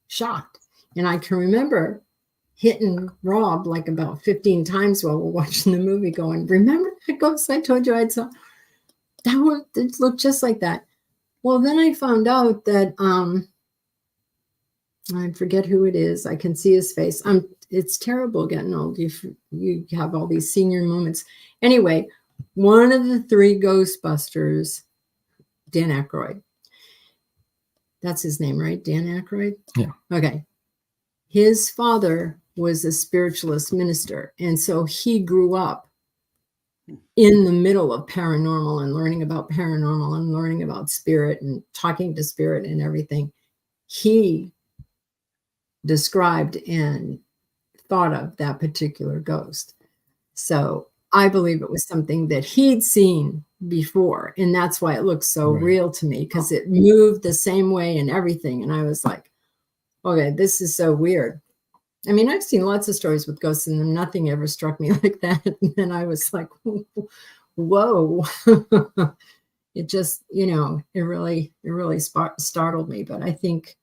shocked. And I can remember hitting Rob like about 15 times while we're watching the movie going, remember that ghost I told you I'd saw? That one, it looked just like that. Well, then I found out that, I forget who it is. I can see his face. It's terrible getting old. You have all these senior moments. Anyway, one of the 3 Ghostbusters, Dan Aykroyd. That's his name, right? Dan Aykroyd? Yeah. Okay. His father was a spiritualist minister. And so he grew up in the middle of paranormal and learning about paranormal and learning about spirit and talking to spirit and everything. He described and thought of that particular ghost. So I believe it was something that he'd seen before. And that's why it looks so real to me, because it moved the same way and everything. And I was like, okay, this is so weird. I mean, I've seen lots of stories with ghosts and nothing ever struck me like that. And then I was like, whoa. It just, it really startled me. But I think,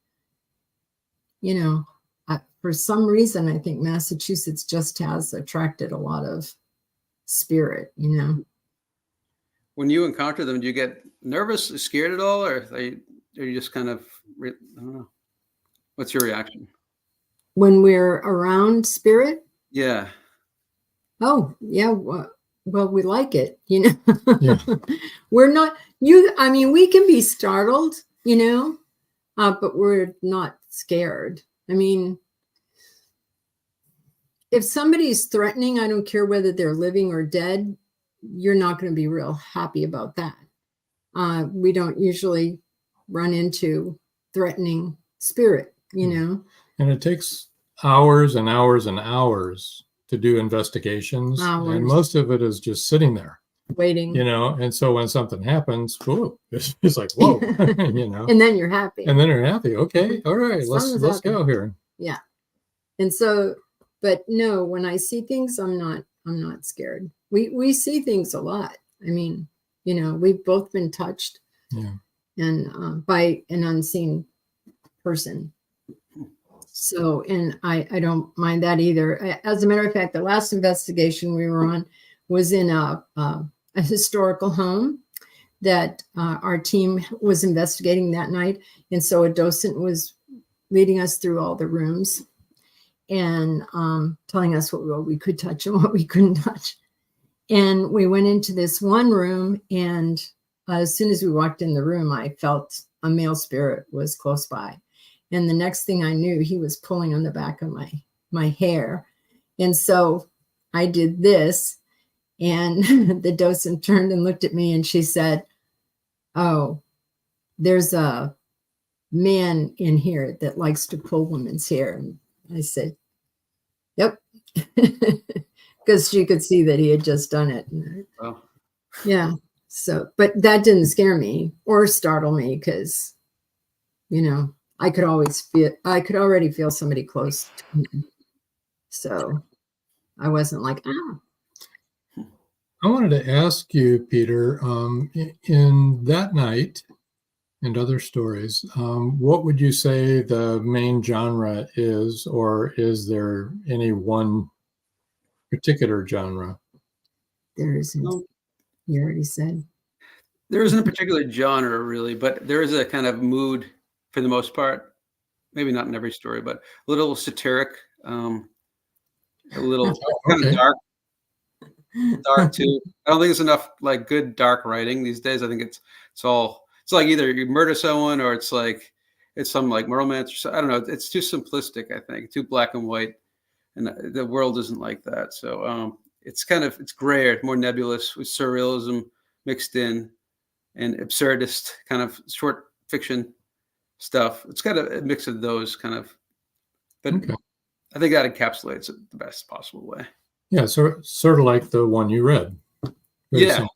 for some reason, I think Massachusetts just has attracted a lot of spirit, When you encounter them, do you get nervous, scared at all, or are you just kind of, I don't know. What's your reaction? When we're around spirit? Yeah. Oh, yeah. Well, we like it, Yeah. We're not, we can be startled, but we're not scared. I mean, if somebody's threatening, I don't care whether they're living or dead, you're not going to be real happy about that. We don't usually run into threatening spirit, And it takes hours and hours and hours to do investigations. And most of it is just sitting there. Waiting. And so when something happens, whoa, it's like, whoa, And then you're happy. Okay. All right. Let's go here. Yeah. And so, but no, when I see things, I'm not scared. We see things a lot. I mean, we've both been touched and by an unseen person. So, and I don't mind that either. As a matter of fact, the last investigation we were on was in a historical home that our team was investigating that night. And so a docent was leading us through all the rooms and telling us what we could touch and what we couldn't touch. And we went into this one room, and as soon as we walked in the room, I felt a male spirit was close by. And the next thing I knew, he was pulling on the back of my hair. And so I did this, and the docent turned and looked at me, and she said, "Oh, there's a man in here that likes to pull women's hair." And I said, "Yep," because she could see that he had just done it. Wow. Yeah. So, but that didn't scare me or startle me, because, you know, I could already feel somebody close to me. So I wasn't like, ah. I wanted to ask you, Peter, in that night and other stories, what would you say the main genre is, or is there any one particular genre? There isn't. You already said. There isn't a particular genre, really, but there is a kind of mood for the most part. Maybe not in every story, but a little satiric, a little kind of dark too. I don't think there's enough like good dark writing these days. I think it's like either you murder someone or it's some like romance. Or I don't know. It's too simplistic. I think too black and white, and the world isn't like that. So it's grayer, more nebulous with surrealism mixed in, and absurdist kind of short fiction stuff. It's got a mix of those kind of, but okay. I think that encapsulates it the best possible way. Yeah, sort of like the one you read. Yeah.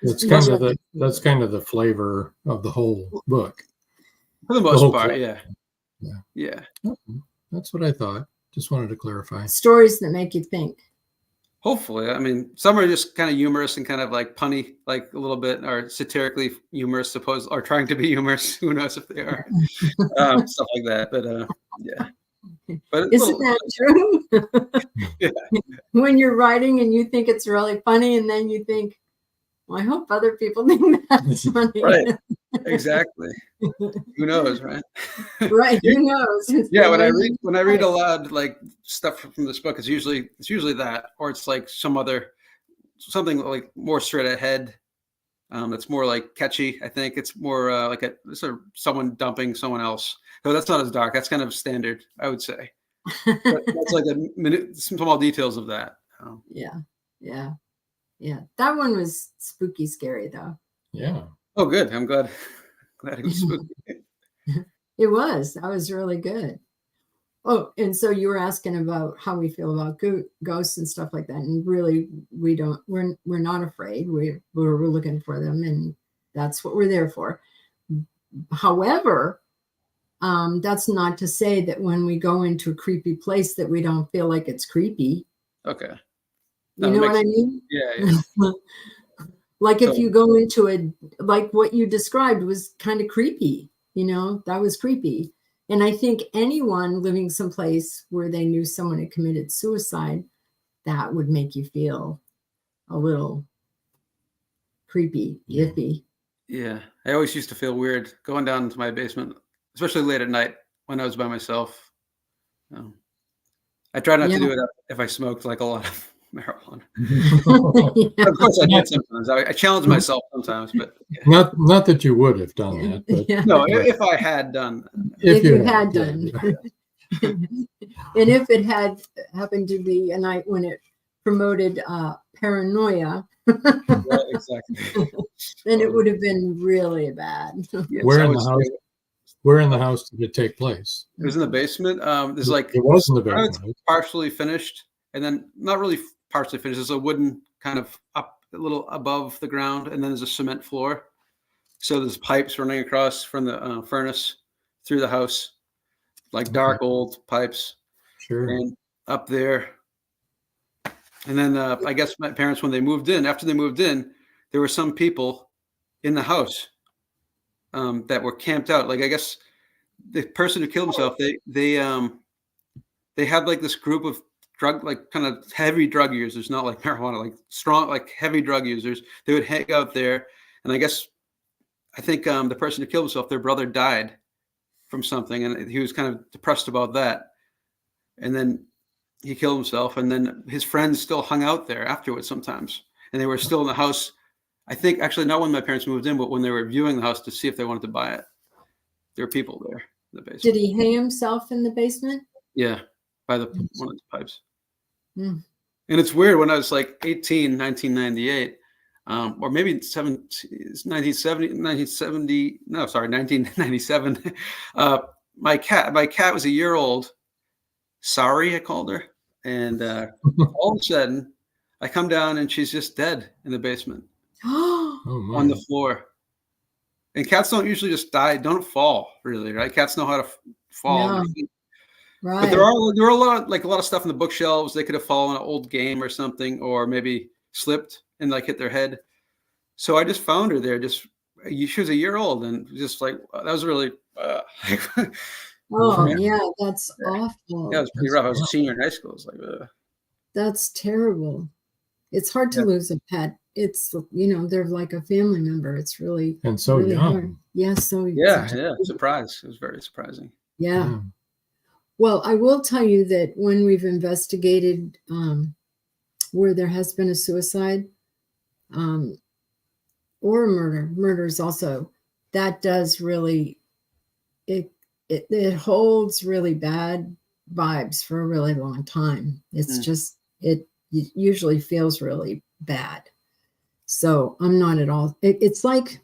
That's kind of the flavor of the whole book. For the most part, yeah. That's what I thought. Just wanted to clarify. Stories that make you think. Hopefully. I mean, some are just kind of humorous and kind of like punny, like a little bit, or satirically humorous, or trying to be humorous. Who knows if they are. Stuff like that. But yeah. But isn't that true? Yeah. When you're writing and you think it's really funny, and then you think, well, I hope other people think that's funny. Right. Exactly. Who knows, right? Right. Who knows? Yeah. When I read aloud like stuff from this book, it's usually that, or it's like something like more straight ahead. That's more like catchy. I think it's more like someone dumping someone else. So that's not as dark. That's kind of standard, I would say. But that's like some small details of that. Yeah. That one was spooky, scary though. Yeah. Oh, good. I'm glad it was spooky. It was. That was really good. Oh, and so you were asking about how we feel about ghosts and stuff like that. And really, we're not afraid. We're looking for them, and that's what we're there for. However, that's not to say that when we go into a creepy place that we don't feel like it's creepy. Okay. You know what I mean? Yeah. Like if you go into like what you described was kind of creepy, that was creepy. And I think anyone living someplace where they knew someone had committed suicide, that would make you feel a little creepy, iffy. Yeah. I always used to feel weird going down into my basement, especially late at night when I was by myself. I try not to do it if I smoked like a lot of marijuana. Of course I did sometimes. I challenge myself sometimes, but not that you would have done that. But no, if I had done. If you had done. And if it had happened to be a night when it promoted paranoia, right, exactly. Then it would have been really bad. Yes, Where in the house did it take place? It was in the basement. There's it was in the basement. It's partially finished, and then not really partially finished. There's a wooden kind of up a little above the ground, and then there's a cement floor. So there's pipes running across from the furnace through the house, like dark old pipes. Sure. And up there. And then I guess my parents, after they moved in, there were some people in the house that were camped out. Like I guess the person who killed himself, they had like this group of kind of heavy drug users, not like marijuana, like strong, like heavy drug users. They would hang out there, and I think the person who killed himself, their brother died from something, and he was kind of depressed about that. And then he killed himself, and then his friends still hung out there afterwards sometimes, and they were still in the house. I think actually not when my parents moved in, but when they were viewing the house to see if they wanted to buy it. There were people there in the basement. Did he hang himself in the basement? Yeah, by one of the pipes. Mm. And it's weird, when I was like 18, 1998, or maybe 1997. My cat was a year old. Sorry, I called her. And all of a sudden, I come down and she's just dead in the basement on the floor. And cats don't usually just die, don't fall, really, right? Cats know how to fall. No. Right. But there were a lot of stuff in the bookshelves. They could have fallen an old game or something, or maybe slipped and like hit their head. So I just found her there. She was a year old, and just like that was really. Oh yeah, that's awful. Yeah, it was pretty rough. I was a senior in high school. It's like. That's terrible. It's hard to lose a pet. It's they're like a family member. It's really and so really young. hard. Yeah, so yeah. Surprise! It was very surprising. Yeah. Well, I will tell you that when we've investigated where there has been a suicide or a murders also, that does really, it holds really bad vibes for a really long time. It's just, it usually feels really bad. So I'm not at all, it's like,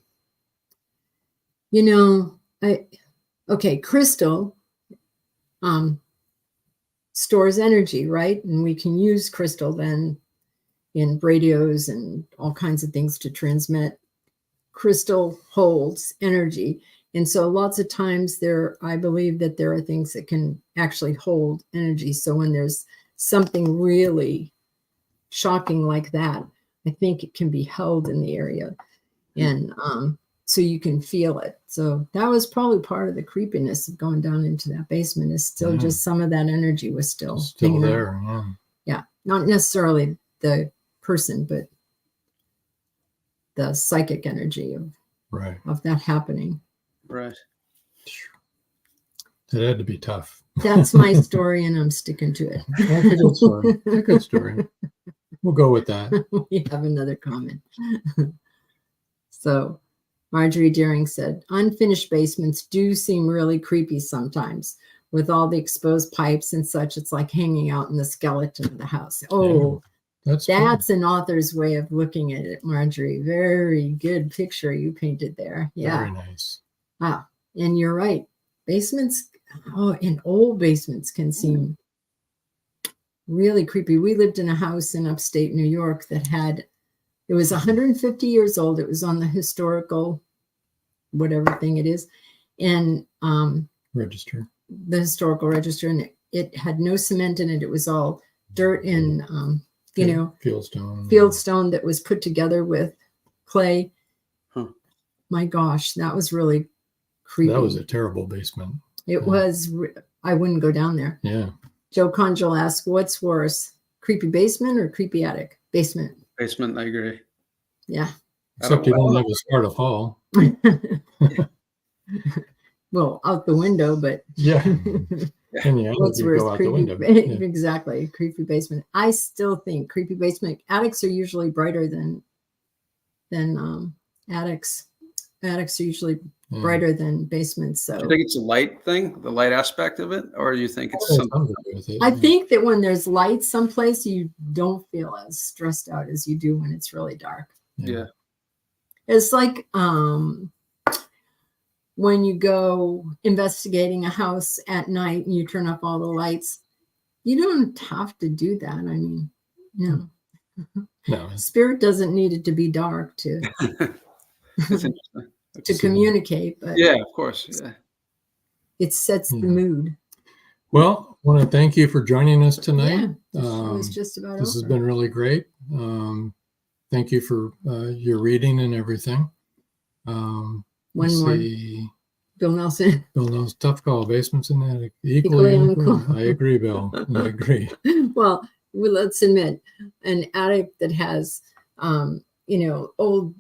crystal stores energy, right? And we can use crystal then in radios and all kinds of things to transmit. Crystal holds energy. And so lots of times I believe that there are things that can actually hold energy. So when there's something really shocking like that, I think it can be held in the area. And so you can feel it. So that was probably part of the creepiness of going down into that basement, is still just some of that energy was still there. Yeah. Not necessarily the person, but the psychic energy of that happening. Right. It had to be tough. That's my story, and I'm sticking to it. That's a good story. A good story. We'll go with that. We have another comment. So Marjorie Deering said, unfinished basements do seem really creepy sometimes with all the exposed pipes and such. It's like hanging out in the skeleton of the house. Oh, that's an author's way of looking at it, Marjorie. Very good picture you painted there. Yeah. Very nice. Wow. And you're right. Basements, and old basements can seem really creepy. We lived in a house in upstate New York that it was 150 years old. It was on the historical, whatever thing it is, and register. The historical register, and it had no cement in it. It was all dirt and fieldstone that was put together with clay. My gosh, that was really creepy. That was a terrible basement. It was. I wouldn't go down there. Yeah. Joe Conjal asked, "What's worse, creepy basement or creepy attic?" Basement. Basement, I agree. Yeah. Except you don't have to start a fall. Well, out the window, but yeah. And yeah, what's worse, go out the window. Exactly. Creepy basement. I still think creepy basement attics are usually brighter than attics. Attics are usually brighter than basements. So do you think it's a light thing, the light aspect of it, or do you think it's something to do with it? I think that when there's light someplace, you don't feel as stressed out as you do when it's really dark. Yeah. It's like when you go investigating a house at night and you turn up all the lights, you don't have to do that. I mean, no. Spirit doesn't need it to be dark to to communicate, but yeah, of course. Yeah. It sets the mood. Well, I want to thank you for joining us tonight. Yeah, it was just about this over. Has been really great. Thank you for your reading and everything. One more. Bill Nelson. Bill Nelson, tough call. Basements in attic. Equally uncool. I agree, Bill. I agree. Well, let's admit, an attic that has, old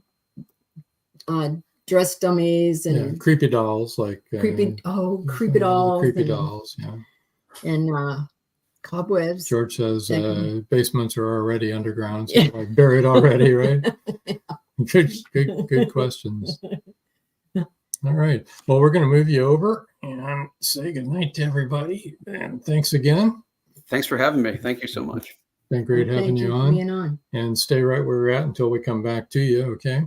dress dummies and creepy dolls, like creepy dolls. Creepy dolls, yeah. And cobwebs. George says basements are already underground, so like buried already, right? Good questions. All right. Well, we're going to move you over and say goodnight to everybody. And thanks again. Thanks for having me. Thank you so much. Been great having you on. And stay right where we're at until we come back to you, okay?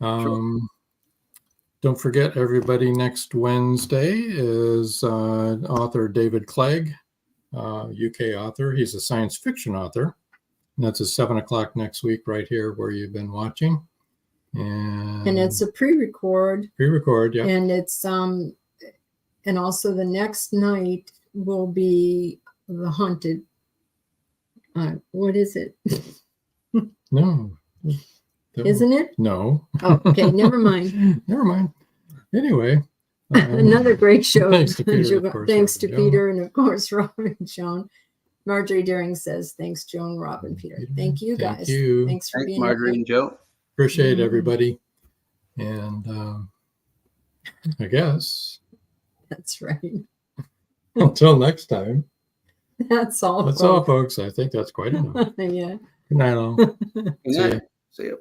Sure. Don't forget, everybody, next Wednesday is author David Clegg, UK author. He's a science fiction author. And that's at 7 o'clock next week right here where you've been watching. And it's a pre-record. Pre-record, yeah. And it's and also the next night will be the haunted. What is it? No. Isn't it? No. Oh, okay. Never mind. Never mind. Anyway. Another great show. Thanks to Peter, of course, thanks to Peter, and of course, Rob and Joan. Marjorie Daring says, thanks, Joan, Rob, and Peter. Thank you, guys. Thank you. Thanks for being Marjorie and Joe. Appreciate everybody. And I guess. That's right. Until next time. That's all. That's all, folks. I think that's quite enough. Yeah. Good night, all. Good night. See you.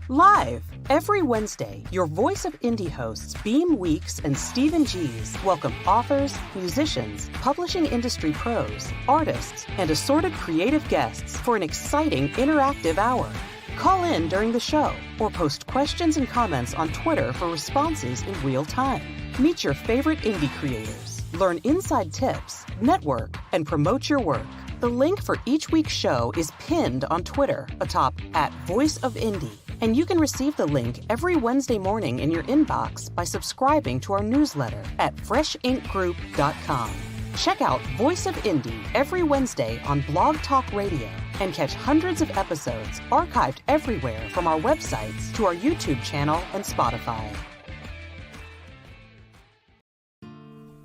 Live every Wednesday, your Voice of Indie hosts Beam Weeks and Stephen Gees welcome authors, musicians, publishing industry pros, artists, and assorted creative guests for an exciting interactive hour. Call in during the show or post questions and comments on Twitter for responses in real time. Meet your favorite indie creators, learn inside tips, network, and promote your work. The link for each week's show is pinned on Twitter atop @VoiceOfIndie. And you can receive the link every Wednesday morning in your inbox by subscribing to our newsletter at freshinkgroup.com. Check out Voice of Indie every Wednesday on Blog Talk Radio and catch hundreds of episodes archived everywhere from our websites to our YouTube channel and Spotify.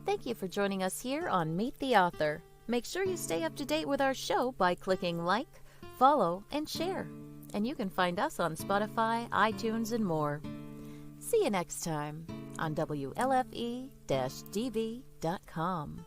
Thank you for joining us here on Meet the Author. Make sure you stay up to date with our show by clicking like, follow, and share. And you can find us on Spotify, iTunes, and more. See you next time on WLFE-DB.com.